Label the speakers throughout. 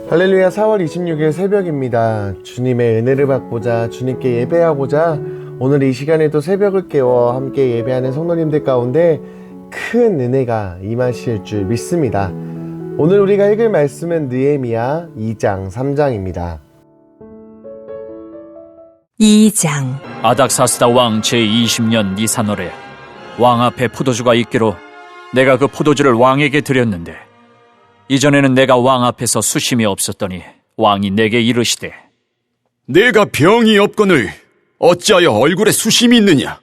Speaker 1: 할렐루야. 4월 26일 새벽입니다. 주님의 은혜를 받고자, 주님께 예배하고자 오늘 이 시간에도 새벽을 깨워 함께 예배하는 성도님들 가운데 큰 은혜가 임하실 줄 믿습니다. 오늘 우리가 읽을 말씀은 느헤미야 2장 3장입니다.
Speaker 2: 2장.
Speaker 3: 아닥사스다 왕 제20년 니산월에 왕 앞에 포도주가 있기로 내가 그 포도주를 왕에게 드렸는데 이전에는 내가 왕 앞에서 수심이 없었더니 왕이 내게 이르시되
Speaker 4: 내가 병이 없거늘 어찌하여 얼굴에 수심이 있느냐?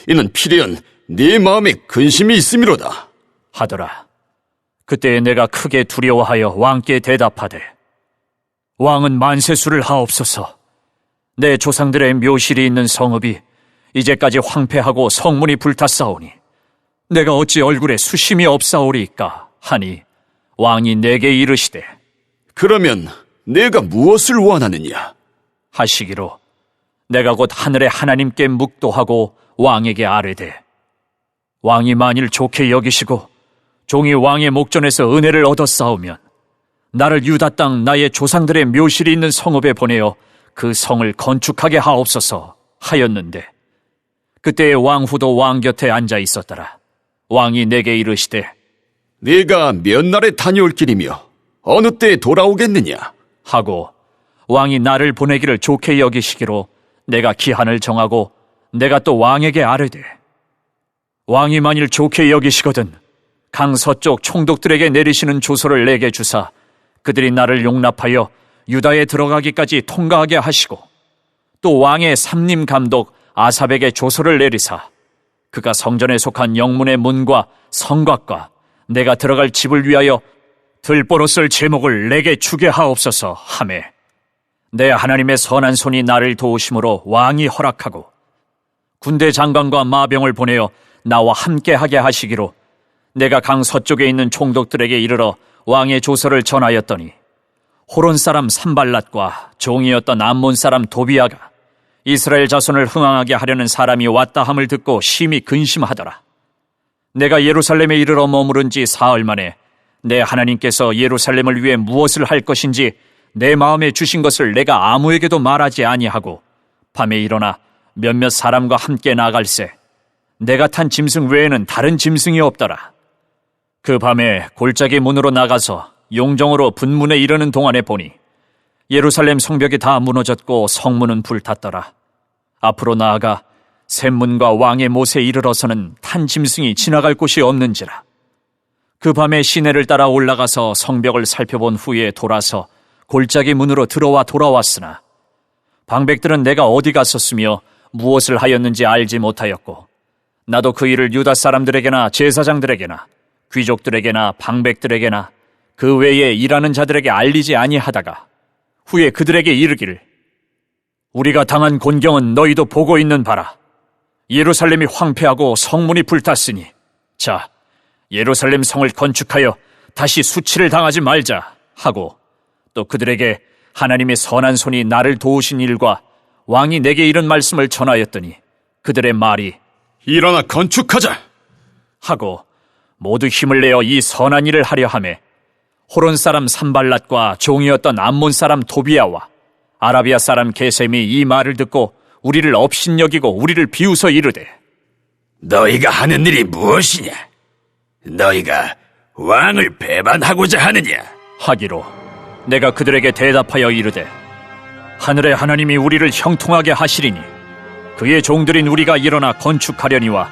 Speaker 4: 이는 필연 네 마음에 근심이 있음이로다
Speaker 3: 하더라. 그때 내가 크게 두려워하여 왕께 대답하되 왕은 만세수를 하옵소서. 내 조상들의 묘실이 있는 성읍이 이제까지 황폐하고 성문이 불탔사오니 내가 어찌 얼굴에 수심이 없사오리이까 하니 왕이 내게 이르시되
Speaker 4: 그러면 내가 무엇을 원하느냐?
Speaker 3: 하시기로 내가 곧 하늘의 하나님께 묵도하고 왕에게 아뢰되 왕이 만일 좋게 여기시고 종이 왕의 목전에서 은혜를 얻었사오면 나를 유다 땅 나의 조상들의 묘실이 있는 성읍에 보내어 그 성을 건축하게 하옵소서 하였는데 그때 왕후도 왕 곁에 앉아 있었더라. 왕이 내게 이르시되
Speaker 4: 네가 몇 날에 다녀올 길이며 어느 때에 돌아오겠느냐?
Speaker 3: 하고 왕이 나를 보내기를 좋게 여기시기로 내가 기한을 정하고 내가 또 왕에게 아뢰되 왕이 만일 좋게 여기시거든 강 서쪽 총독들에게 내리시는 조서를 내게 주사 그들이 나를 용납하여 유다에 들어가기까지 통과하게 하시고 또 왕의 삼림 감독 아삽에게 조서를 내리사 그가 성전에 속한 영문의 문과 성곽과 내가 들어갈 집을 위하여 들보로 쓸 제목을 내게 주게 하옵소서 하매 내 하나님의 선한 손이 나를 도우심으로 왕이 허락하고 군대 장관과 마병을 보내어 나와 함께하게 하시기로 내가 강 서쪽에 있는 총독들에게 이르러 왕의 조서를 전하였더니 호론 사람 산발랏과 종이었던 암몬 사람 도비아가 이스라엘 자손을 흥황하게 하려는 사람이 왔다 함을 듣고 심히 근심하더라. 내가 예루살렘에 이르러 머무른 지 사흘 만에 내 하나님께서 예루살렘을 위해 무엇을 할 것인지 내 마음에 주신 것을 내가 아무에게도 말하지 아니하고 밤에 일어나 몇몇 사람과 함께 나갈새 내가 탄 짐승 외에는 다른 짐승이 없더라. 그 밤에 골짜기 문으로 나가서 용정으로 분문에 이르는 동안에 보니 예루살렘 성벽이 다 무너졌고 성문은 불탔더라. 앞으로 나아가 샘문과 왕의 못에 이르러서는 탄 짐승이 지나갈 곳이 없는지라. 그 밤에 시내를 따라 올라가서 성벽을 살펴본 후에 돌아서 골짜기 문으로 들어와 돌아왔으나 방백들은 내가 어디 갔었으며 무엇을 하였는지 알지 못하였고 나도 그 일을 유다 사람들에게나 제사장들에게나 귀족들에게나 방백들에게나 그 외에 일하는 자들에게 알리지 아니하다가 후에 그들에게 이르기를 우리가 당한 곤경은 너희도 보고 있는 바라. 예루살렘이 황폐하고 성문이 불탔으니 자 예루살렘 성을 건축하여 다시 수치를 당하지 말자 하고 또 그들에게 하나님의 선한 손이 나를 도우신 일과 왕이 내게 이런 말씀을 전하였더니 그들의 말이
Speaker 4: 일어나 건축하자
Speaker 3: 하고 모두 힘을 내어 이 선한 일을 하려 하매 호론 사람 산발랏과 종이었던 암몬 사람 도비아와 아라비아 사람 게셈이 이 말을 듣고 우리를 업신여기고 우리를 비웃어 이르되
Speaker 4: 너희가 하는 일이 무엇이냐? 너희가 왕을 배반하고자 하느냐?
Speaker 3: 하기로 내가 그들에게 대답하여 이르되 하늘의 하나님이 우리를 형통하게 하시리니 그의 종들인 우리가 일어나 건축하려니와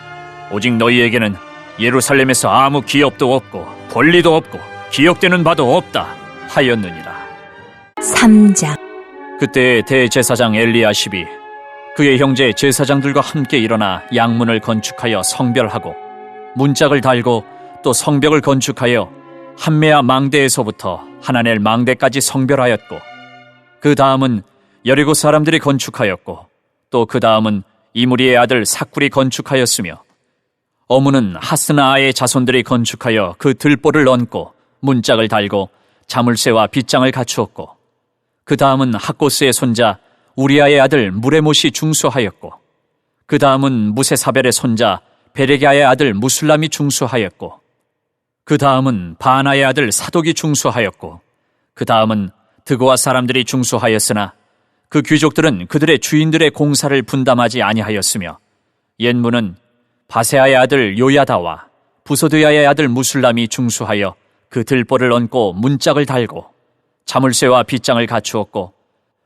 Speaker 3: 오직 너희에게는 예루살렘에서 아무 기업도 없고 권리도 없고 기억되는 바도 없다 하였느니라.
Speaker 2: 3장.
Speaker 3: 그때 대제사장 엘리야십이 그의 형제 제사장들과 함께 일어나 양문을 건축하여 성별하고 문짝을 달고 또 성벽을 건축하여 한메아 망대에서부터 하나넬 망대까지 성별하였고 그 다음은 여리고 사람들이 건축하였고 또 그 다음은 이무리의 아들 삭굴이 건축하였으며 어문은 하스나아의 자손들이 건축하여 그 들보를 얹고 문짝을 달고 자물쇠와 빗장을 갖추었고 그 다음은 학고스의 손자 우리아의 아들 무레못이 중수하였고 그 다음은 무세사벨의 손자 베레기아의 아들 무술람이 중수하였고 그 다음은 바나의 아들 사독이 중수하였고 그 다음은 드고아 사람들이 중수하였으나 그 귀족들은 그들의 주인들의 공사를 분담하지 아니하였으며 옛문은 바세아의 아들 요야다와 부소드야의 아들 무술람이 중수하여 그 들보를 얹고 문짝을 달고 자물쇠와 빗장을 갖추었고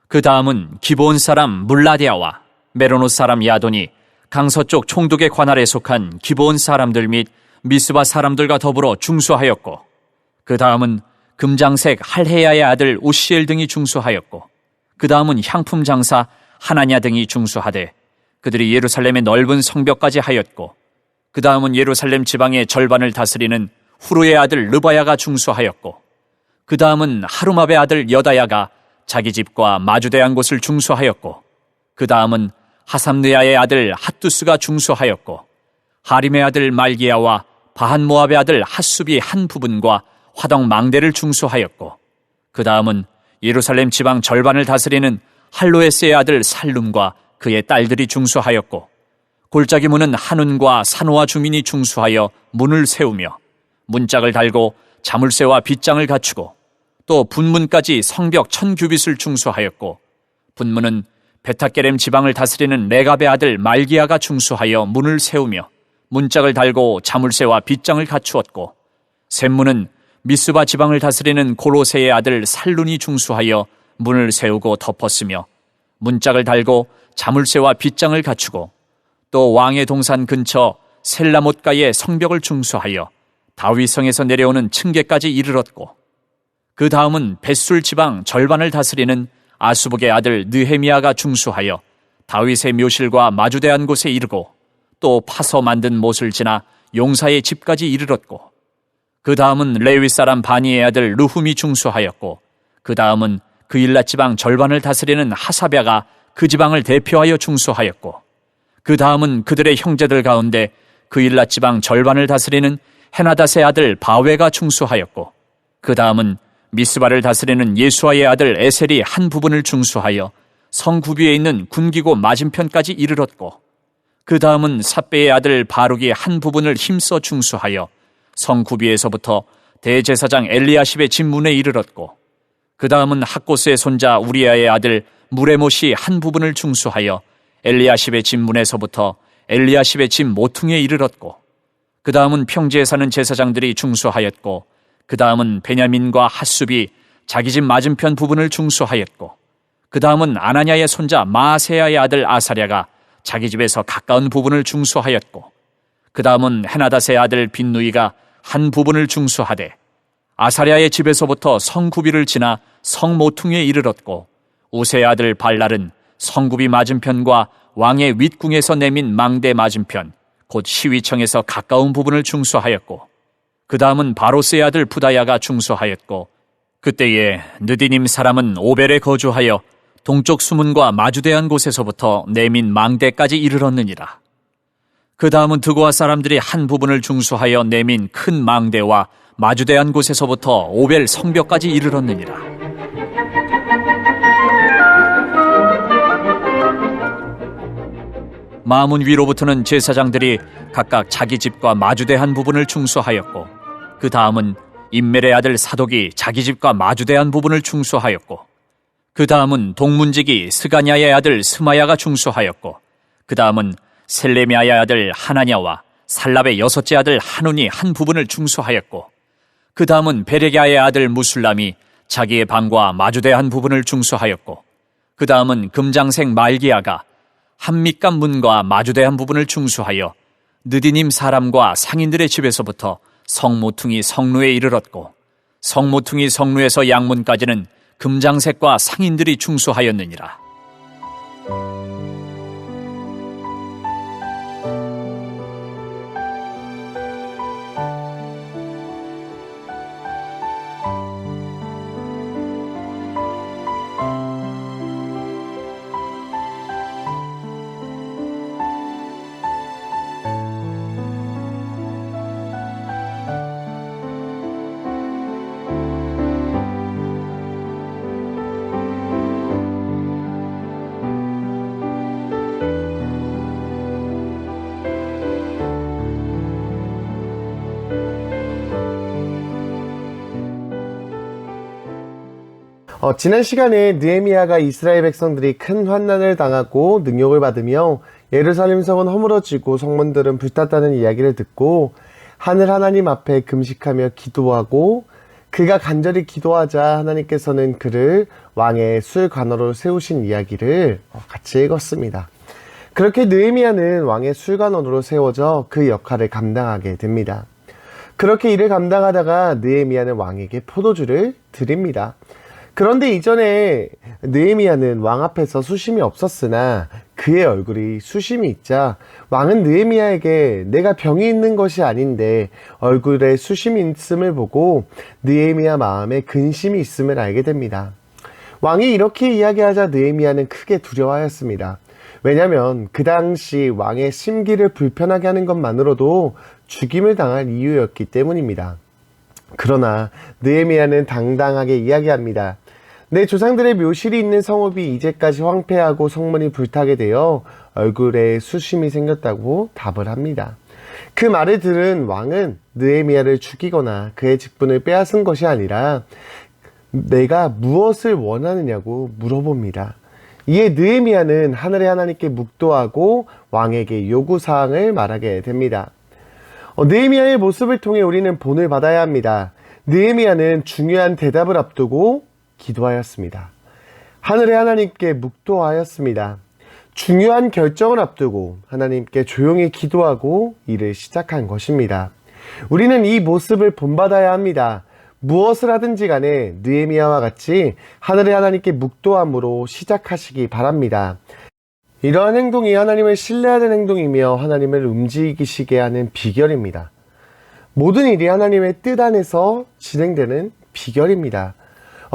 Speaker 3: 그 다음은 기브온 사람 물라디아와 메로노 사람 야돈이 강서쪽 총독의 관할에 속한 기브온 사람들 및 미스바 사람들과 더불어 중수하였고 그 다음은 금장색 할헤야의 아들 우시엘 등이 중수하였고 그 다음은 향품 장사 하나냐 등이 중수하되 그들이 예루살렘의 넓은 성벽까지 하였고 그 다음은 예루살렘 지방의 절반을 다스리는 후르의 아들 르바야가 중수하였고 그 다음은 하루마베 아들 여다야가 자기 집과 마주대한 곳을 중수하였고 그 다음은 하삼느야의 아들 핫두스가 중수하였고 하림의 아들 말기야와 바한모압의 아들 핫숲이 한 부분과 화덕 망대를 중수하였고 그 다음은 예루살렘 지방 절반을 다스리는 할로에스의 아들 살룸과 그의 딸들이 중수하였고 골짜기 문은 한운과 산호와 주민이 중수하여 문을 세우며 문짝을 달고 자물쇠와 빗장을 갖추고 또 분문까지 성벽 1000규빗을 중수하였고 분문은 베타게렘 지방을 다스리는 레갑의 아들 말기야가 중수하여 문을 세우며 문짝을 달고 자물쇠와 빗장을 갖추었고 샘문은 미스바 지방을 다스리는 고로세의 아들 살룬이 중수하여 문을 세우고 덮었으며 문짝을 달고 자물쇠와 빗장을 갖추고 또 왕의 동산 근처 셀라못가의 성벽을 중수하여 다윗성에서 내려오는 층계까지 이르렀고 그 다음은 벳술 지방 절반을 다스리는 아수복의 아들 느헤미야가 중수하여 다윗의 묘실과 마주대한 곳에 이르고 또 파서 만든 못을 지나 용사의 집까지 이르렀고 그 다음은 레위 사람 바니의 아들 르훔이 중수하였고 그 다음은 그일랏 지방 절반을 다스리는 하사랴가 그 지방을 대표하여 중수하였고 그 다음은 그들의 형제들 가운데 그일랏 지방 절반을 다스리는 헤나닷의 아들 바웨가 중수하였고 그 다음은 미스바를 다스리는 예수아의 아들 에셀이 한 부분을 중수하여 성구비에 있는 군기고 맞은편까지 이르렀고 그 다음은 삿배의 아들 바룩이 한 부분을 힘써 중수하여 성구비에서부터 대제사장 엘리야십의 집 문에 이르렀고 그 다음은 학고스의 손자 우리아의 아들 무레못이 한 부분을 중수하여 엘리야십의 집 문에서부터 엘리야십의 집 모퉁이에 이르렀고 그 다음은 평지에 사는 제사장들이 중수하였고 그 다음은 베냐민과 핫숲이 자기 집 맞은편 부분을 중수하였고 그 다음은 아나냐의 손자 마아세야의 아들 아사랴가 자기 집에서 가까운 부분을 중수하였고 그 다음은 헤나닷의 아들 빈누이가 한 부분을 중수하되 아사랴의 집에서부터 성구비를 지나 성모퉁이에 이르렀고 우세의 아들 발랄은 성구비 맞은편과 왕의 윗궁에서 내민 망대 맞은편 곧 시위청에서 가까운 부분을 중수하였고 그 다음은 바로스의 아들 부다야가 중수하였고 그때에 느디님 사람은 오벨에 거주하여 동쪽 수문과 마주대한 곳에서부터 내민 망대까지 이르렀느니라. 그 다음은 드고아 사람들이 한 부분을 중수하여 내민 큰 망대와 마주대한 곳에서부터 오벨 성벽까지 이르렀느니라. 마문 위로부터는 제사장들이 각각 자기 집과 마주대한 부분을 중수하였고 그 다음은 임멜의 아들 사독이 자기 집과 마주대한 부분을 중수하였고 그 다음은 동문지기 스가냐의 아들 스마야가 중수하였고 그 다음은 셀레미아의 아들 하나냐와 살랍의 여섯째 아들 한운이 한 부분을 중수하였고 그 다음은 베레갸의 아들 무술람이 자기의 방과 마주대한 부분을 중수하였고 그 다음은 금장색 말기야가 한밑간 문과 마주대한 부분을 중수하여 느디님 사람과 상인들의 집에서부터 성모퉁이 성루에 이르렀고 성모퉁이 성루에서 양문까지는 금장색과 상인들이 중수하였느니라.
Speaker 1: 지난 시간에 느헤미야가 이스라엘 백성들이 큰 환난을 당하고 능욕을 받으며 예루살렘 성은 허물어지고 성문들은 불탔다는 이야기를 듣고 하늘 하나님 앞에 금식하며 기도하고 그가 간절히 기도하자 하나님께서는 그를 왕의 술관으로 세우신 이야기를 같이 읽었습니다. 그렇게 느헤미야는 왕의 술관원으로 세워져 그 역할을 감당하게 됩니다. 그렇게 일을 감당하다가 느헤미야는 왕에게 포도주를 드립니다. 그런데 이전에 느헤미야는 왕 앞에서 수심이 없었으나 그의 얼굴이 수심이 있자 왕은 느헤미야에게 내가 병이 있는 것이 아닌데 얼굴에 수심이 있음을 보고 느헤미야 마음에 근심이 있음을 알게 됩니다. 왕이 이렇게 이야기하자 느헤미야는 크게 두려워하였습니다. 왜냐하면 그 당시 왕의 심기를 불편하게 하는 것만으로도 죽임을 당할 이유였기 때문입니다. 그러나 느헤미야는 당당하게 이야기합니다. 내 조상들의 묘실이 있는 성읍이 이제까지 황폐하고 성문이 불타게 되어 얼굴에 수심이 생겼다고 답을 합니다. 그 말을 들은 왕은 느헤미야를 죽이거나 그의 직분을 빼앗은 것이 아니라 내가 무엇을 원하느냐고 물어봅니다. 이에 느헤미야는 하늘의 하나님께 묵도하고 왕에게 요구사항을 말하게 됩니다. 느헤미야의 모습을 통해 우리는 본을 받아야 합니다. 느헤미야는 중요한 대답을 앞두고 기도하였습니다. 하늘의 하나님께 묵도하였습니다. 중요한 결정을 앞두고 하나님께 조용히 기도하고 일을 시작한 것입니다. 우리는 이 모습을 본받아야 합니다. 무엇을 하든지 간에 느헤미야와 같이 하늘의 하나님께 묵도함으로 시작하시기 바랍니다. 이러한 행동이 하나님을 신뢰하는 행동이며 하나님을 움직이시게 하는 비결입니다. 모든 일이 하나님의 뜻 안에서 진행되는 비결입니다.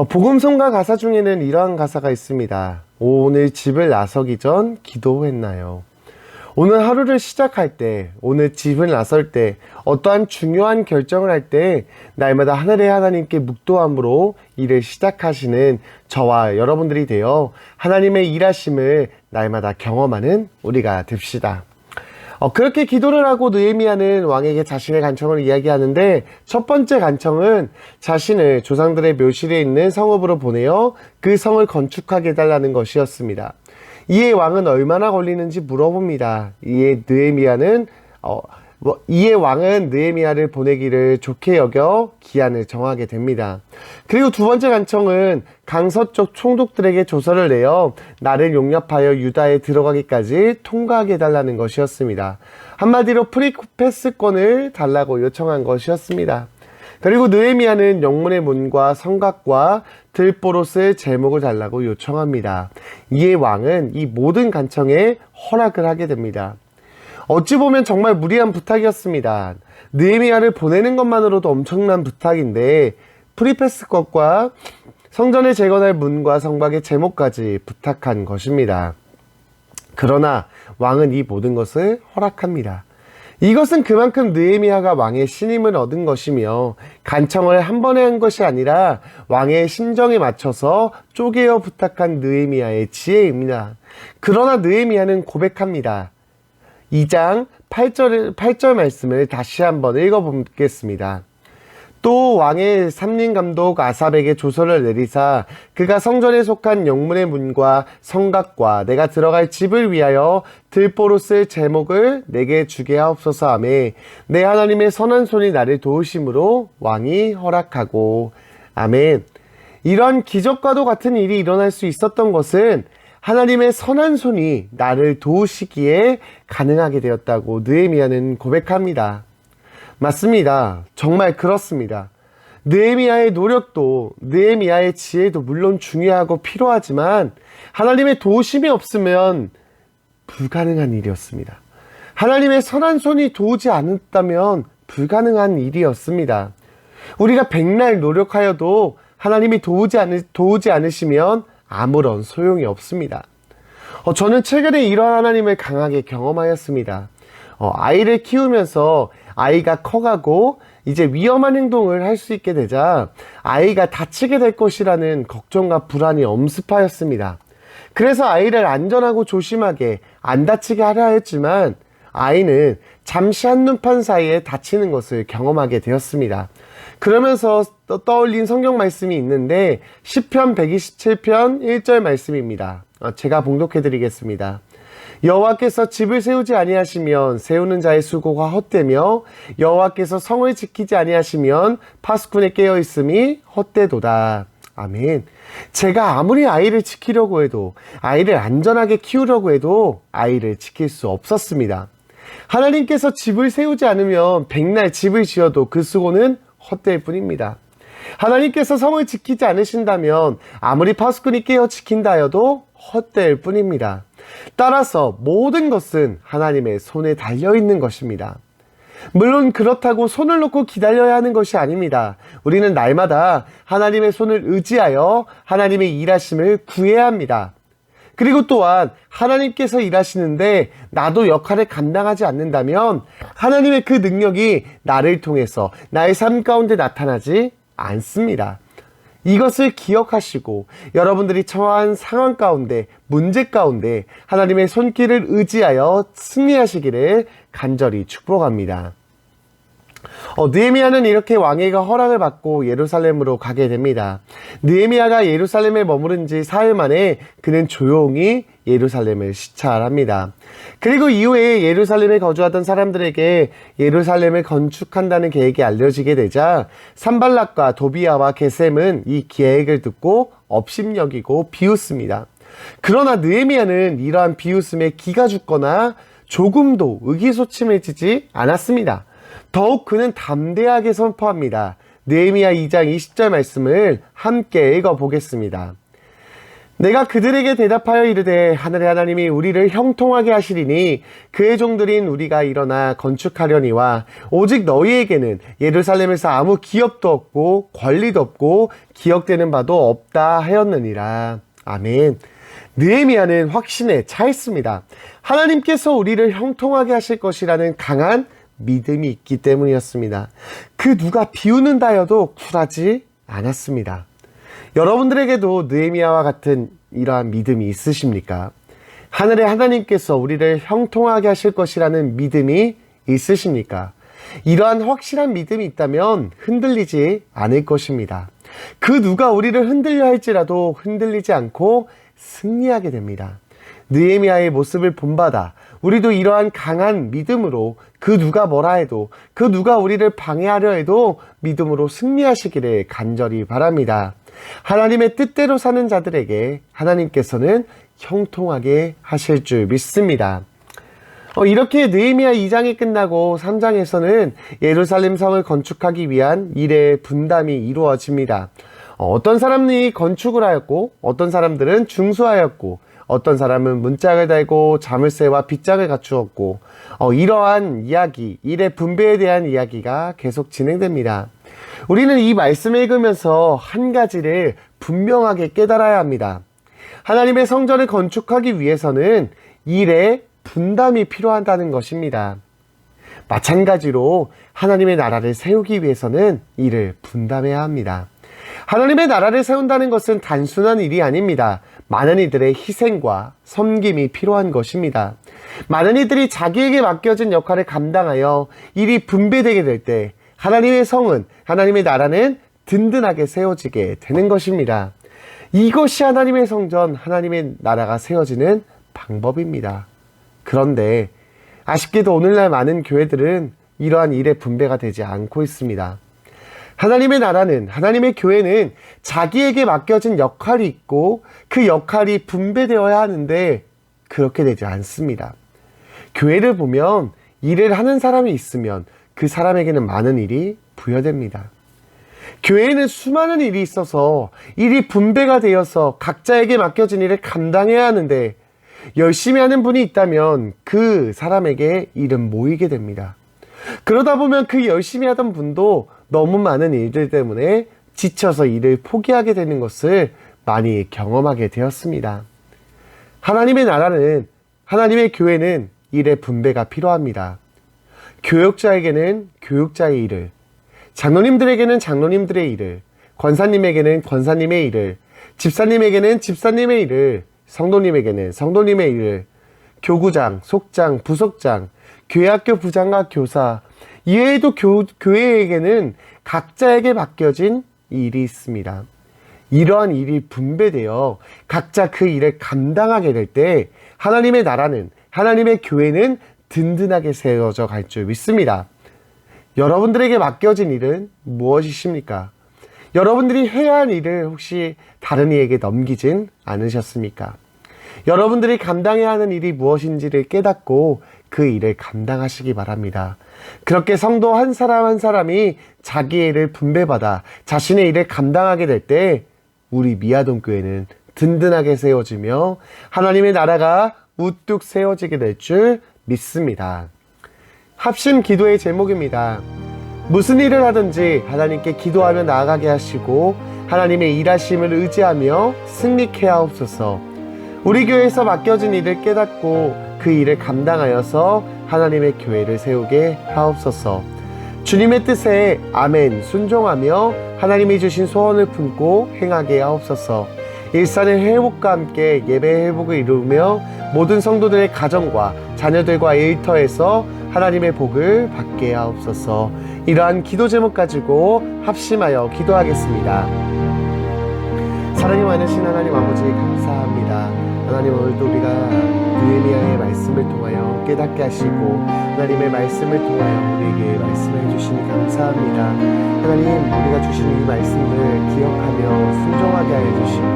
Speaker 1: 복음성가 가사 중에는 이러한 가사가 있습니다. 오늘 집을 나서기 전 기도했나요? 오늘 하루를 시작할 때, 오늘 집을 나설 때, 어떠한 중요한 결정을 할 때 날마다 하늘의 하나님께 묵도함으로 일을 시작하시는 저와 여러분들이 되어 하나님의 일하심을 날마다 경험하는 우리가 됩시다. 그렇게 기도를 하고 느헤미야는 왕에게 자신의 간청을 이야기하는데 첫 번째 간청은 자신을 조상들의 묘실에 있는 성읍으로 보내어 그 성을 건축하게 해달라는 것이었습니다. 이에 왕은 얼마나 걸리는지 물어봅니다. 이에 왕은 느헤미야를 보내기를 좋게 여겨 기한을 정하게 됩니다. 그리고 두 번째 간청은 강서쪽 총독들에게 조서를 내어 나를 용납하여 유다에 들어가기까지 통과하게 해달라는 것이었습니다. 한마디로 프리패스권을 달라고 요청한 것이었습니다. 그리고 느헤미야는 영문의 문과 성곽과 들보롯의 제목을 달라고 요청합니다. 이에 왕은 이 모든 간청에 허락을 하게 됩니다. 어찌 보면 정말 무리한 부탁이었습니다. 느헤미야를 보내는 것만으로도 엄청난 부탁인데 프리패스권과 성전을 재건할 문과 성곽의 제목까지 부탁한 것입니다. 그러나 왕은 이 모든 것을 허락합니다. 이것은 그만큼 느헤미야가 왕의 신임을 얻은 것이며 간청을 한 번에 한 것이 아니라 왕의 심정에 맞춰서 쪼개어 부탁한 느헤미야의 지혜입니다. 그러나 느헤미야는 고백합니다. 2장 8절 말씀을 다시 한번 읽어보겠습니다. 또 왕의 삼림감독 아삽에게 조서를 내리사 그가 성전에 속한 영문의 문과 성곽과 내가 들어갈 집을 위하여 들보롯을 제목을 내게 주게 하옵소서 하며 내 하나님의 선한 손이 나를 도우심으로 왕이 허락하고 아멘. 이런 기적과도 같은 일이 일어날 수 있었던 것은 하나님의 선한 손이 나를 도우시기에 가능하게 되었다고 느헤미야는 고백합니다. 맞습니다. 정말 그렇습니다. 느헤미야의 노력도 느헤미야의 지혜도 물론 중요하고 필요하지만 하나님의 도우심이 없으면 불가능한 일이었습니다. 하나님의 선한 손이 도우지 않았다면 불가능한 일이었습니다. 우리가 백날 노력하여도 하나님이 도우지 않으시면 아무런 소용이 없습니다. 저는 최근에 이러한 하나님을 강하게 경험하였습니다. 아이를 키우면서 아이가 커가고 이제 위험한 행동을 할 수 있게 되자 아이가 다치게 될 것이라는 걱정과 불안이 엄습하였습니다. 그래서 아이를 안전하고 조심하게 안 다치게 하려 했지만 아이는 잠시 한눈판 사이에 다치는 것을 경험하게 되었습니다. 그러면서 떠올린 성경 말씀이 있는데 시편 127편 1절 말씀입니다. 제가 봉독해 드리겠습니다. 여호와께서 집을 세우지 아니하시면 세우는 자의 수고가 헛되며 여호와께서 성을 지키지 아니하시면 파수꾼의 깨어있음이 헛되도다. 아멘. 제가 아무리 아이를 지키려고 해도, 아이를 안전하게 키우려고 해도 아이를 지킬 수 없었습니다. 하나님께서 집을 세우지 않으면 백날 집을 지어도 그 수고는 헛될 뿐입니다. 하나님께서 성을 지키지 않으신다면 아무리 파수꾼이 깨어 지킨다 하여도 헛될 뿐입니다. 따라서 모든 것은 하나님의 손에 달려있는 것입니다. 물론 그렇다고 손을 놓고 기다려야 하는 것이 아닙니다. 우리는 날마다 하나님의 손을 의지하여 하나님의 일하심을 구해야 합니다. 그리고 또한 하나님께서 일하시는데 나도 역할을 감당하지 않는다면 하나님의 그 능력이 나를 통해서 나의 삶 가운데 나타나지 않습니다. 이것을 기억하시고 여러분들이 처한 상황 가운데, 문제 가운데 하나님의 손길을 의지하여 승리하시기를 간절히 축복합니다. 느헤미야는 이렇게 왕위가 허락을 받고 예루살렘으로 가게 됩니다. 느헤미야가 예루살렘에 머무른 지 사흘 만에 그는 조용히 예루살렘을 시찰합니다. 그리고 이후에 예루살렘에 거주하던 사람들에게 예루살렘을 건축한다는 계획이 알려지게 되자 산발락과 도비아와 게셈은 이 계획을 듣고 업심여기고 비웃습니다. 그러나 느헤미야는 이러한 비웃음에 기가 죽거나 조금도 의기소침해지지 않았습니다. 더욱 그는 담대하게 선포합니다. 느헤미야 2장 20절 말씀을 함께 읽어보겠습니다. 내가 그들에게 대답하여 이르되 하늘의 하나님이 우리를 형통하게 하시리니 그의 종들인 우리가 일어나 건축하려니와 오직 너희에게는 예루살렘에서 아무 기업도 없고 권리도 없고 기억되는 바도 없다 하였느니라. 아멘. 느헤미야는 확신에 차있습니다. 하나님께서 우리를 형통하게 하실 것이라는 강한 믿음이 있기 때문이었습니다. 그 누가 비웃는다 하여도 굴하지 않았습니다. 여러분들에게도 느헤미야와 같은 이러한 믿음이 있으십니까? 하늘의 하나님께서 우리를 형통하게 하실 것이라는 믿음이 있으십니까? 이러한 확실한 믿음이 있다면 흔들리지 않을 것입니다. 그 누가 우리를 흔들려 할지라도 흔들리지 않고 승리하게 됩니다. 느헤미야의 모습을 본받아 우리도 이러한 강한 믿음으로 그 누가 뭐라 해도, 그 누가 우리를 방해하려 해도 믿음으로 승리하시기를 간절히 바랍니다. 하나님의 뜻대로 사는 자들에게 하나님께서는 형통하게 하실 줄 믿습니다. 이렇게 느헤미야 2장이 끝나고 3장에서는 예루살렘 성을 건축하기 위한 일의 분담이 이루어집니다. 어떤 사람이 건축을 하였고, 어떤 사람들은 중수하였고, 어떤 사람은 문짝을 달고 자물쇠와 빗장을 갖추었고, 이러한 이야기, 일의 분배에 대한 이야기가 계속 진행됩니다. 우리는 이 말씀을 읽으면서 한 가지를 분명하게 깨달아야 합니다. 하나님의 성전을 건축하기 위해서는 일의 분담이 필요하다는 것입니다. 마찬가지로 하나님의 나라를 세우기 위해서는 일을 분담해야 합니다. 하나님의 나라를 세운다는 것은 단순한 일이 아닙니다. 많은 이들의 희생과 섬김이 필요한 것입니다. 많은 이들이 자기에게 맡겨진 역할을 감당하여 일이 분배되게 될 때 하나님의 성은, 하나님의 나라는 든든하게 세워지게 되는 것입니다. 이것이 하나님의 성전, 하나님의 나라가 세워지는 방법입니다. 그런데 아쉽게도 오늘날 많은 교회들은 이러한 일의 분배가 되지 않고 있습니다. 하나님의 나라는, 하나님의 교회는 자기에게 맡겨진 역할이 있고 그 역할이 분배되어야 하는데 그렇게 되지 않습니다. 교회를 보면 일을 하는 사람이 있으면 그 사람에게는 많은 일이 부여됩니다. 교회에는 수많은 일이 있어서 일이 분배가 되어서 각자에게 맡겨진 일을 감당해야 하는데 열심히 하는 분이 있다면 그 사람에게 일은 모이게 됩니다. 그러다 보면 그 열심히 하던 분도 너무 많은 일들 때문에 지쳐서 일을 포기하게 되는 것을 많이 경험하게 되었습니다. 하나님의 나라는, 하나님의 교회는 일의 분배가 필요합니다. 교역자에게는 교역자의 일을, 장로님들에게는 장로님들의 일을, 권사님에게는 권사님의 일을, 집사님에게는 집사님의 일을, 성도님에게는 성도님의 일을, 교구장, 속장, 부속장, 교회학교 부장과 교사, 이외에도 교회에게는 각자에게 맡겨진 일이 있습니다. 이러한 일이 분배되어 각자 그 일을 감당하게 될 때 하나님의 나라는, 하나님의 교회는 든든하게 세워져 갈 줄 믿습니다. 여러분들에게 맡겨진 일은 무엇이십니까? 여러분들이 해야 할 일을 혹시 다른 이에게 넘기진 않으셨습니까? 여러분들이 감당해야 하는 일이 무엇인지를 깨닫고 그 일을 감당하시기 바랍니다. 그렇게 성도 한 사람 한 사람이 자기의 일을 분배받아 자신의 일을 감당하게 될 때 우리 미아동 교회는 든든하게 세워지며 하나님의 나라가 우뚝 세워지게 될 줄 믿습니다. 합심 기도의 제목입니다. 무슨 일을 하든지 하나님께 기도하며 나아가게 하시고 하나님의 일하심을 의지하며 승리케 하옵소서. 우리 교회에서 맡겨진 일을 깨닫고 그 일을 감당하여서 하나님의 교회를 세우게 하옵소서. 주님의 뜻에 아멘 순종하며 하나님이 주신 소원을 품고 행하게 하옵소서. 일산의 회복과 함께 예배의 회복을 이루며 모든 성도들의 가정과 자녀들과 일터에서 하나님의 복을 받게 하옵소서. 이러한 기도 제목 가지고 합심하여 기도하겠습니다. 사랑이 많으신 하나님 아버지 감사합니다. 하나님, 오늘도 우리가 느헤미야의 말씀을 통하여 깨닫게 하시고 하나님의 말씀을 통하여 우리에게 말씀해 주시니 감사합니다. 하나님, 우리가 주신 이 말씀을 기억하며 순종하게 하여 주시고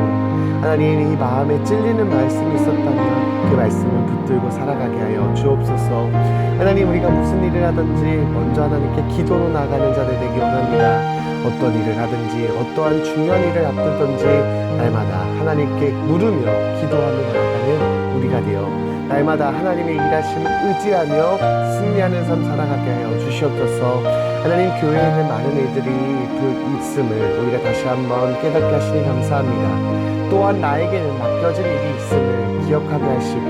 Speaker 1: 하나님, 이 마음에 찔리는 말씀이 있었다면 그 말씀을 붙들고 살아가게 하여 주옵소서. 하나님, 우리가 무슨 일을 하든지 먼저 하나님께 기도로 나아가는 자들 되기 원합니다. 어떤 일을 하든지 어떠한 중요한 일을 앞두든지 날마다 하나님께 물으며 기도하며 나아가는 우리가 되어 날마다 하나님의 일하심을 의지하며 승리하는 삶 살아가게 하여 주시옵소서. 하나님, 교회에는 많은 일들이 있음을 우리가 다시 한번 깨닫게 하시니 감사합니다. 또한 나에게는 맡겨진 일이 있음을 기억하게 하시고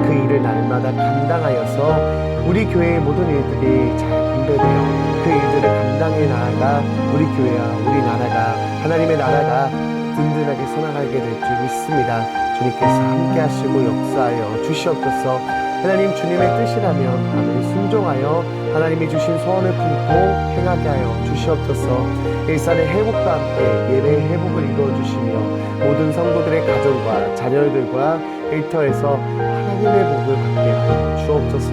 Speaker 1: 그 일을 날마다 감당하여서 우리 교회의 모든 일들이 잘 분배되어 그 일들을 감당해 나아가 우리 교회와 우리 나라가, 하나님의 나라가 든든하게 서나가게 될 줄 믿습니다. 주님께서 함께 하시고 역사하여 주시옵소서. 하나님, 주님의 뜻이라면 아멘 순종하여 하나님이 주신 소원을 품고 행하게 하여 주시옵소서. 일산의 회복과 함께 예배의 회복을 이루어 주시며 모든 성도들의 가정과 자녀들과 일터에서 하나님의 복을 받게 하여 주옵소서.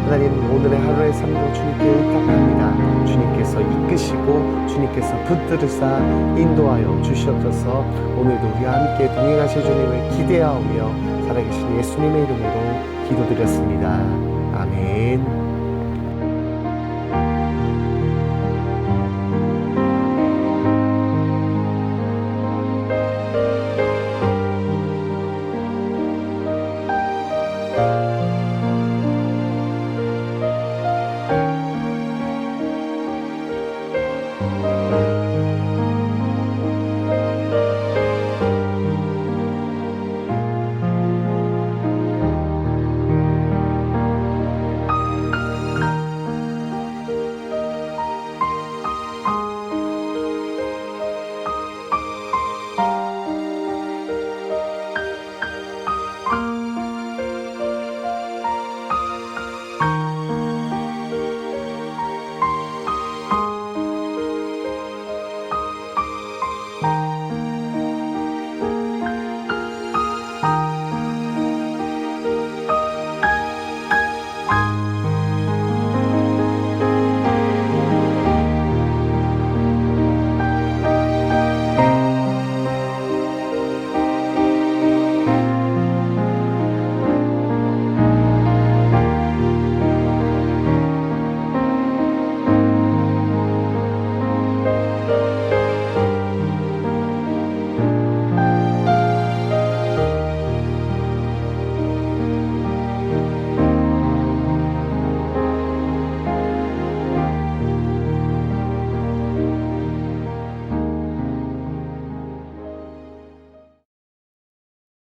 Speaker 1: 하나님, 오늘의 하루의 삶도 주님께 의탁합니다. 주님께서 이끄시고 주님께서 붙들으사 인도하여 주시옵소서. 오늘도 우리와 함께 동행하실 주님을 기대하오며 살아계신 예수님의 이름으로 기도드렸습니다. 아멘.